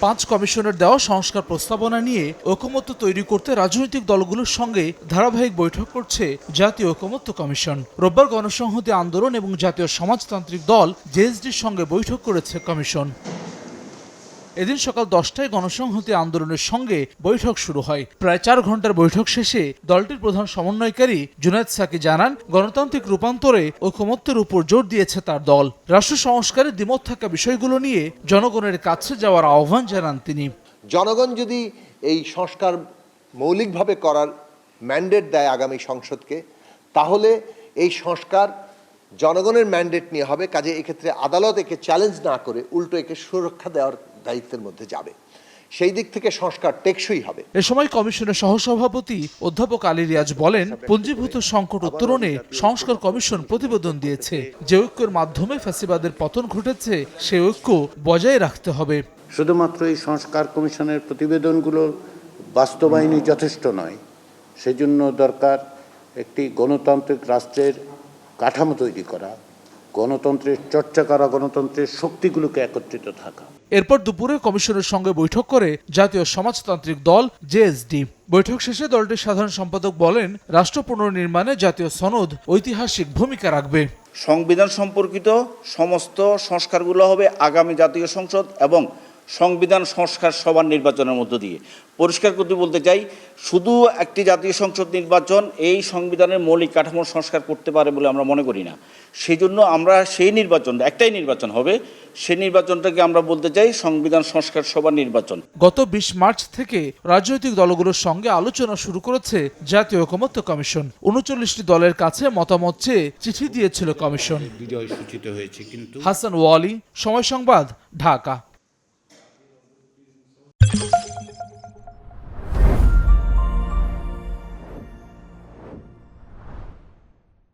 5 কমিশনের দেওয়া সংস্কার প্রস্তাবনা নিয়ে ঐকমত্য তৈরি করতে রাজনৈতিক দলগুলোর সঙ্গে ধারাবাহিক বৈঠক করছে জাতীয় ঐকমত্য কমিশন। রোববার গণসংহতি আন্দোলন এবং জাতীয় সমাজতান্ত্রিক দল জেএসডির সঙ্গে বৈঠক করেছে কমিশন। এদিন সকাল 10টায় গণসংহতি আন্দোলনের সঙ্গে বৈঠক শুরু হয়। প্রায় 4 ঘন্টার বৈঠক শেষে দলটির প্রধান সমন্বয়কারী জুনায়েদ সাকি জানান, গণতান্ত্রিক রূপান্তরে ঐকমত্যের উপর জোর দিয়েছে তার দল। রাষ্ট্র সংস্কারে দ্বিমত থাকা বিষয়গুলো নিয়ে জনগণের কাছে যাওয়ার আহ্বান জানান তিনি। জনগণ যদি এই সংস্কার মৌলিকভাবে করার ম্যান্ডেট দেয় আগামী সংসদকে, তাহলে এই সংস্কার জনগণের ম্যান্ডেট নিয়ে হবে। কাজে এক্ষেত্রে আদালত একে চ্যালেঞ্জ না করে উল্টো একে সুরক্ষা দেওয়ার দায়িত্বের মধ্যে যাবে। সেই দিক থেকে সংস্কার টেকসই হবে। এ সময় কমিশনের সহসভাপতি অধ্যাপক আলী রিয়াজ বলেন, পুঞ্জীভূত সংকট উত্তরণে সংস্কার কমিশন প্রতিবেদন দিয়েছে। যে ঐক্যের মাধ্যমে ফ্যাসিবাদের পতন ঘটেছে সে ঐক্য বজায় রাখতে হবে। শুধুমাত্র এই সংস্কার কমিশনের প্রতিবেদনগুলো বাস্তবায়নই যথেষ্ট নয়, সেজন্য দরকার একটি গণতান্ত্রিক রাষ্ট্রের কাঠামো তৈরি করা, গণতন্ত্রের চর্চা করা, গণতন্ত্রের শক্তিগুলোকে একত্রিত থাকা। এরপর দুপুরে কমিশনের সঙ্গে বৈঠক করে জাতীয় সমাজতান্ত্রিক দল জেএসডি। বৈঠক শেষে দলটির সাধারণ সম্পাদক বলেন, রাষ্ট্র পুনর্নির্মাণে জাতীয় সনদ ঐতিহাসিক ভূমিকা রাখবে। সংবিধান সম্পর্কিত সমস্ত সংস্কারগুলো হবে আগামী জাতীয় সংসদ এবং সংবিধান সংস্কার সভার নির্বাচনের মধ্য দিয়ে। পরিষ্কার করতে বলতে চাই, শুধু একটি জাতীয় সংসদ নির্বাচন এই সংবিধানের মৌলিক কাঠামো সংস্কার করতে পারে বলে আমরা মনে করি না। সেই জন্য আমরা সেই নির্বাচনটা, একটাই নির্বাচন হবে, সেই নির্বাচনটাকে আমরা বলতে চাই সংবিধান সংস্কার সভার নির্বাচন। গত 20 মার্চ থেকে রাজনৈতিক দলগুলোর সঙ্গে আলোচনা শুরু করেছে জাতীয় ঐকমত্য কমিশন। 39টি দলের কাছে মতামত চেয়ে চিঠি দিয়েছিল কমিশন। বিজয় সূচিত হয়েছে কিন্তু। হাসান ওয়ালি, সময় সংবাদ, ঢাকা।